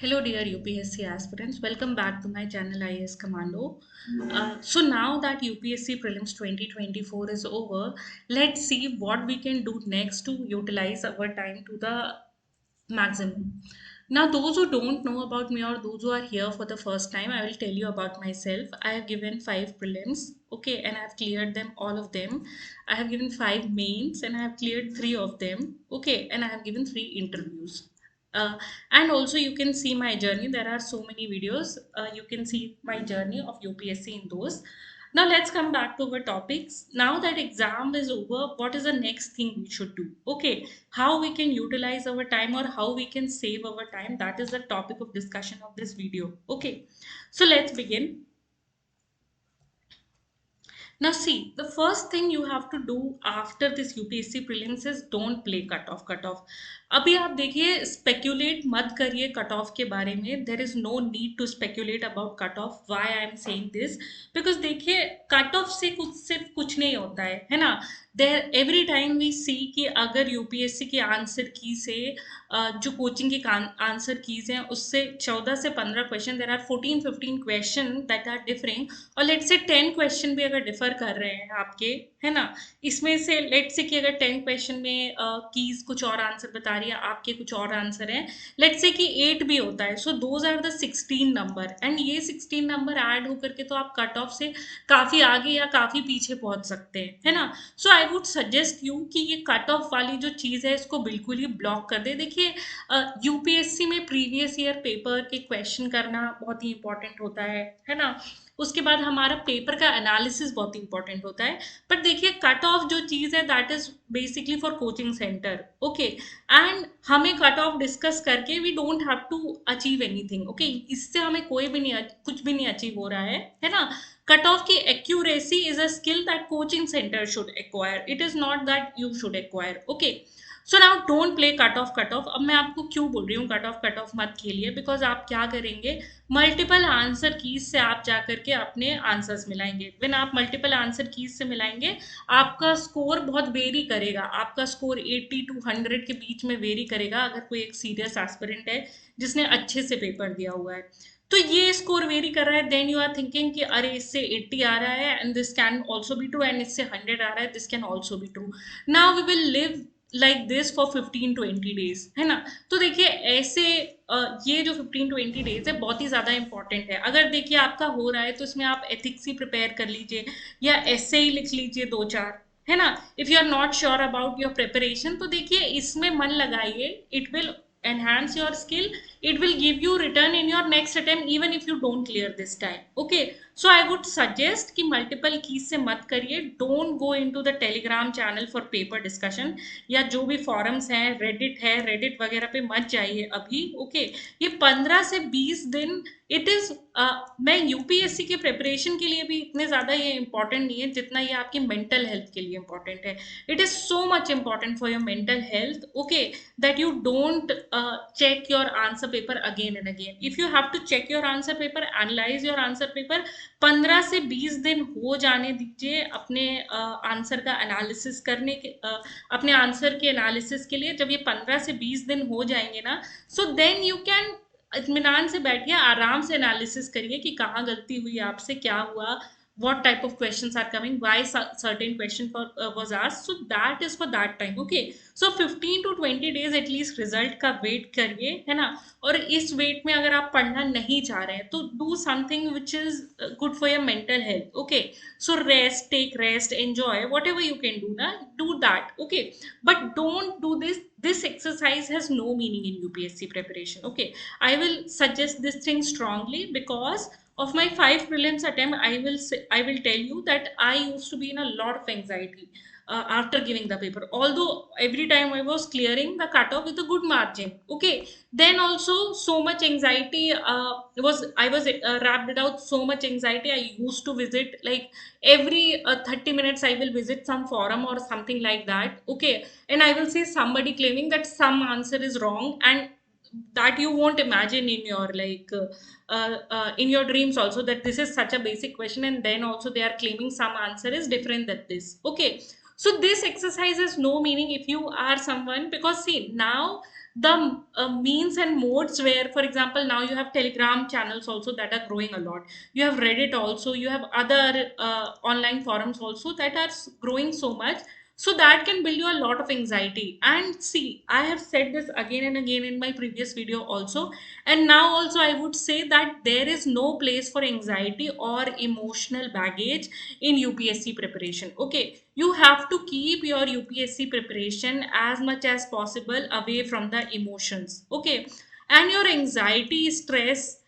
Hello, dear UPSC aspirants. Welcome back to my channel IAS Commando. So now that UPSC Prelims 2024 is over, let's see what we can do next to utilize our time to the maximum. Now, those who don't know about me or those who are here for the first time, I will tell you about myself. I have given five prelims, okay, and I have cleared them, all of them. I have given five mains and I have cleared three of them, okay, and I have given three interviews. Uh, and also, you can see my journey. There are so many videos. You can see my journey of UPSC in those. Now let's come back to our topics. Now that exam is over, what is the next thing we should do? Okay, how we can utilize our time or how we can save our time. That is the topic of discussion of this video. Okay, so let's begin. Now see, the first thing you have to do after this UPSC prelims is don't play cut off. अभी आप देखिए speculate मत करिए cut off के बारे में. There is no need to speculate about cut off. Why I am saying this? Because देखिए cut off से कुछ सिर्फ कुछ नहीं होता है ना. There every time we see कि अगर यूपीएससी के आंसर की से जो कोचिंग के आंसर कीज हैं उससे 14 से 15 question, there are 14-15 question that are differing. और लेट से 10 क्वेश्चन भी अगर डिफर कर रहे हैं आपके, है ना, इसमें से लेट से कि अगर 10 क्वेश्चन में कीज कुछ और आंसर बता रही है, आपके कुछ और आंसर हैं, लेट से कि 8 भी होता है. So those are the 16 number and ये 16 नंबर ऐड होकर के तो आप कट ऑफ से काफी आगे या काफी पीछे पहुंच सकते हैं, है ना. सो आई वुड सजेस्ट यू कि ये कट ऑफ वाली जो चीज है इसको बिल्कुल ही ब्लॉक कर दे. देखिए यूपीएससी में प्रीवियस ईयर पेपर के क्वेश्चन करना बहुत ही इंपॉर्टेंट होता है ना. उसके बाद हमारा पेपर का एनालिसिस बहुत इंपॉर्टेंट होता है. बट देखिए कट ऑफ जो चीज़ है that is basically for coaching centre, okay. And हमें कट ऑफ डिस्कस करके we don't have to achieve anything, okay. इससे हमें कोई भी नहीं, कुछ भी नहीं अचीव हो रहा है ना. कट ऑफ की accuracy is a skill that coaching centre should acquire. It is not that you should acquire, okay. So now don't play cut off cut off. अब मैं आपको क्यों बोल रही हूँ कट ऑफ मत खेलिए, बिकॉज आप क्या करेंगे, मल्टीपल आंसर कीज से आप जा करके अपने आंसर्स मिलाएंगे. व्हेन आप मल्टीपल आंसर कीज से मिलाएंगे आपका स्कोर बहुत वेरी करेगा. आपका स्कोर 80 to 100 के बीच में वेरी करेगा अगर कोई एक सीरियस एस्पिरेंट है जिसने अच्छे से पेपर दिया हुआ है. तो ये स्कोर वेरी कर रहा है, देन यू आर थिंकिंग कि अरे इससे 80 आ रहा है and this can also be true, and इससे 100 आ रहा है, this can also be true. Now we will live like this for 15-20 days, है ना. तो देखिए ऐसे ये जो 15-20 डेज है बहुत ही ज़्यादा इंपॉर्टेंट है. अगर देखिए आपका हो रहा है तो इसमें आप एथिक्स ही प्रिपेयर कर लीजिए या ऐसे ही लिख लीजिए दो चार, है ना. If you are not sure about your preparation तो देखिए इसमें मन लगाइए. It will enhance your skill. It will give you return in your next attempt even if you don't clear this time, okay. So I would suggest कि multiple keys से मत करिए. don't go into the telegram channel for paper discussion या जो भी forums हैं, reddit है, reddit वगैरह पे मत जाइए अभी, okay. ये 15 से 20 दिन इट इज मैं यूपीएससी के प्रिपरेशन के लिए भी इतने ज़्यादा ये इंपॉर्टेंट नहीं है जितना ये आपकी मेंटल हेल्थ के लिए इंपॉर्टेंट है. It is so much important for your mental health, okay, that you don't check your answer paper again and again. If you have to check your answer paper, analyze your answer paper, 15 से 20 दिन हो जाने दीजिए अपने answer का analysis करने के, अपने आंसर के एनालिसिस के लिए. जब ये 15 से 20 दिन हो जाएंगे ना, सो देन यू कैन इत्मीनान से बैठिए, आराम से एनालिसिस करिए कि कहाँ गलती हुई आपसे, क्या हुआ, what type of questions are coming, why certain question was asked. So that is for that time, okay. So 15 to 20 days at least result का wait करिए, है ना. और इस wait में अगर आप पढ़ना नहीं चाह रहे हैं तो do something which is good for your mental health, okay. So rest, take rest, enjoy whatever you can do na, do that, okay. But don't do this exercise has no meaning in UPSC preparation, okay. I will suggest this thing strongly because of my five prelims attempt. I will tell you that I used to be in a lot of anxiety after giving the paper, although every time I was clearing the cutoff with a good margin, okay. Then also so much anxiety I was wrapped it out. So much anxiety, I used to visit like every 30 minutes I will visit some forum or something like that, okay. And I will see somebody claiming that some answer is wrong, and that you won't imagine in your in your dreams also, that this is such a basic question, and then also they are claiming some answer is different than this, okay. So this exercise has no meaning if you are someone, because see now the means and modes where, for example, now you have Telegram channels also that are growing a lot. You have Reddit also. You have other online forums also that are growing so much. So that can build you a lot of anxiety. And see, I have said this again and again in my previous video also, and now also I would say that there is no place for anxiety or emotional baggage in UPSC preparation. Okay, you have to keep your UPSC preparation as much as possible away from the emotions. Okay, and your anxiety, stress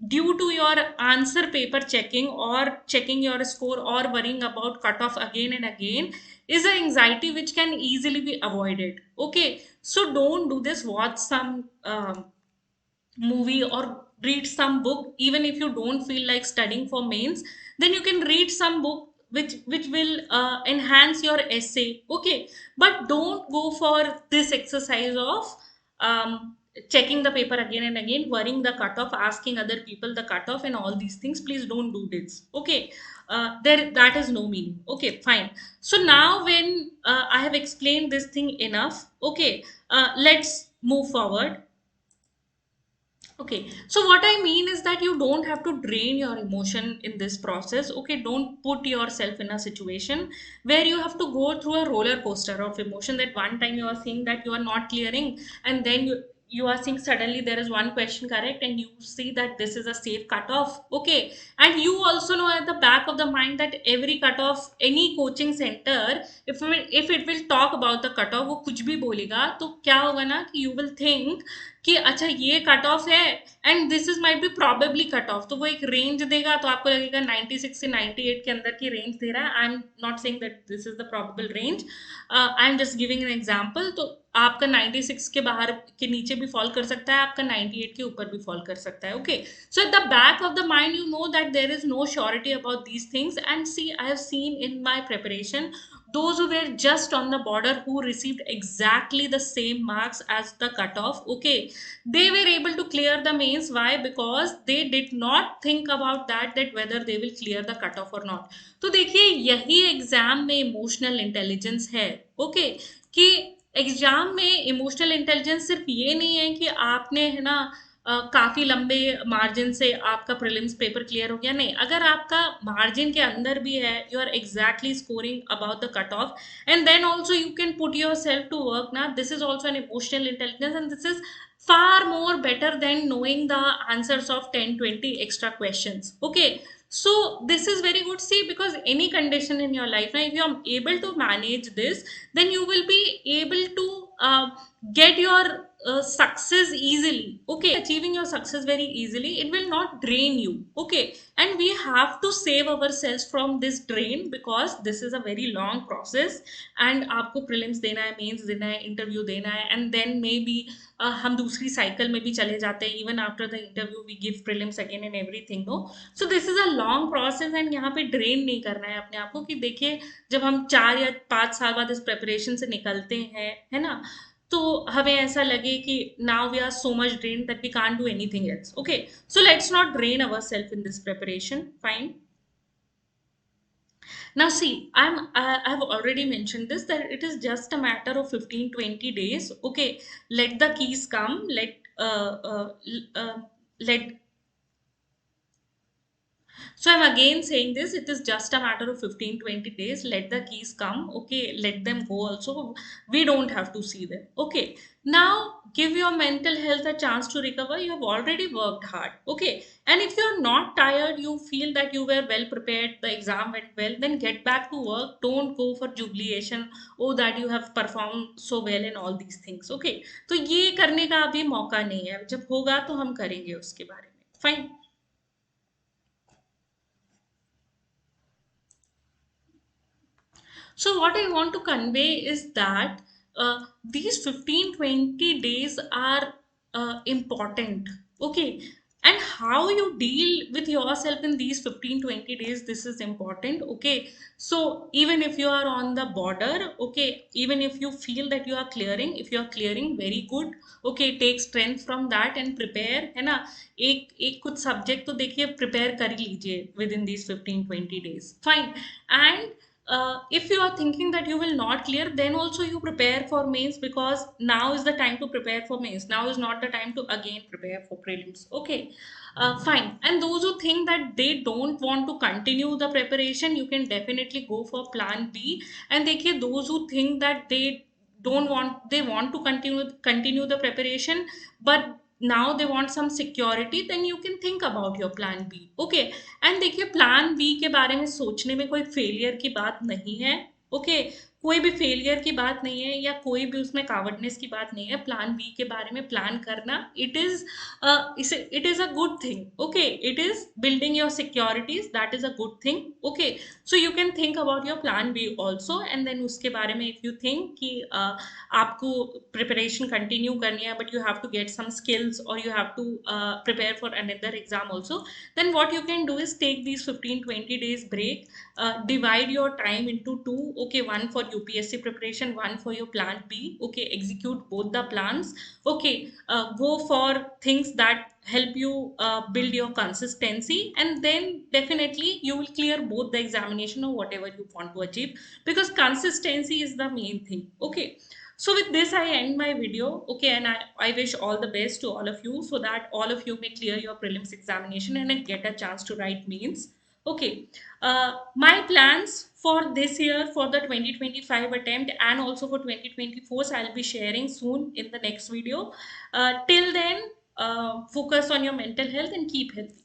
due to your answer paper checking or checking your score or worrying about cutoff again and again is an anxiety which can easily be avoided. Okay, so don't do this. Watch some movie or read some book. Even if you don't feel like studying for mains, then you can read some book which will enhance your essay. Okay, but don't go for this exercise of checking the paper again and again, worrying the cutoff, asking other people the cutoff and all these things. Please don't do this. Okay, there, that is no meaning. Okay, fine. So now when I have explained this thing enough, okay, let's move forward. Okay, so what I mean is that you don't have to drain your emotion in this process. Okay, don't put yourself in a situation where you have to go through a roller coaster of emotion. That one time you are seeing that you are not clearing, and then you are seeing suddenly there is one question correct, and you see that this is a safe cutoff. Okay, and you also know at the back of the mind that every cutoff, any coaching center, if it will talk about the cutoff, वो कुछ भी बोलेगा तो क्या होगा ना कि you will think कि अच्छा ये कट ऑफ है and this is might be probably cut off, तो वो एक रेंज देगा तो आपको लगेगा 96 से 98 के अंदर की रेंज दे रहा है. I am not saying that this is the probable range, I am just giving an example. तो आपका 96 के बाहर के नीचे भी फॉल कर सकता है, आपका 98 के ऊपर भी फॉल कर सकता है. Okay, so at the back of the mind you know that there is no surety about these things. And see, I have seen in my preparation those who were just on the border who received exactly the same marks as the cutoff. Okay, they were able to clear the mains. Why? Because they did not think about that whether they will clear the cutoff or not. तो देखिए, यही exam में emotional intelligence है. Okay, कि exam में emotional intelligence सिर्फ ये नहीं है कि आपने, है ना, काफी लंबे मार्जिन से आपका प्रीलिम्स पेपर क्लियर हो गया. नहीं, अगर आपका मार्जिन के अंदर भी है, you are exactly scoring about the cut off, and then also you can put yourself to work ना. This is also an emotional intelligence, and this is far more better than knowing the answers of 10-20 extra questions. Okay, so this is very good. See, because any condition in your life now, if you are able to manage this, then you will be able to get your success easily. Okay, achieving your success very easily, it will not drain you. Okay, and we have to save ourselves from this drain because this is a very long process. And आपको prelims देना है, mains देना है, interview देना है, and then maybe हम दूसरी cycle में भी चले जाते हैं. Even after the interview we give prelims again and everything. No, so this is a long process, and यहाँ पे drain नहीं करना है अपने आप को. कि देखिए, जब हम 4 या 5 साल बाद इस preparation से निकलते हैं, है ना, तो हमें ऐसा लगे कि now we are so much drained that we can't do anything else. Okay, so let's not drain ourselves in this preparation. Fine. Now see, I've already mentioned this, that it is just a matter of 15-20 days. Okay, let the keys come. Let So I'm again saying this, it is just a matter of 15-20 days. Let the keys come. Okay, let them go also. We don't have to see them. Okay, now give your mental health a chance to recover. You have already worked hard. Okay, and if you're not tired, you feel that you were well prepared, the exam went well, then get back to work. Don't go for jubilation. Oh, that you have performed so well and all these things. Okay, तो ये करने का अभी मौका नहीं है. जब होगा तो हम करेंगे उसके बारे में. Fine. So what I want to convey is that these 15-20 days are important. Okay. And how you deal with yourself in these 15-20 days, this is important. Okay. So even if you are on the border, okay, even if you feel that you are clearing, if you are clearing, very good. Okay, take strength from that and prepare, है ना. एक कुछ subject तो देखिए prepare कर लीजिए with in these 15-20 days. Fine. And If you are thinking that you will not clear, then also you prepare for mains, because now is the time to prepare for mains. Now is not the time to again prepare for prelims. Okay, fine. And those who think that they don't want to continue the preparation, you can definitely go for plan B. And देखिए, those who think that they want to continue the preparation, but now they want some security, then you can think about your plan B. Okay, and देखिए, plan B के बारे में सोचने में कोई failure की बात नहीं है। ओके, कोई भी फेलियर की बात नहीं है, या कोई भी उसमें कावर्डनेस की बात नहीं है। प्लान बी के बारे में प्लान करना, it is a good thing. Okay, it is building your securities, that is a good thing. Okay, so you can think about your plan B also, and then उसके बारे में if you think कि आपको preparation continue करनी है, but you have to get some skills, और you have to prepare for another exam also, then what you can do is take these 15-20 days break, divide your time into two. Okay, one for UPSC preparation, one for your plan B. Okay, execute both the plans. Okay, go for things that help you build your consistency, and then definitely you will clear both the examination or whatever you want to achieve, because consistency is the main thing. Okay, so with this, I end my video. Okay, and I wish all the best to all of you, so that all of you may clear your prelims examination and then get a chance to write mains. Okay, my plans for this year for the 2025 attempt and also for 2024, so I'll be sharing soon in the next video. Till then, focus on your mental health and keep healthy.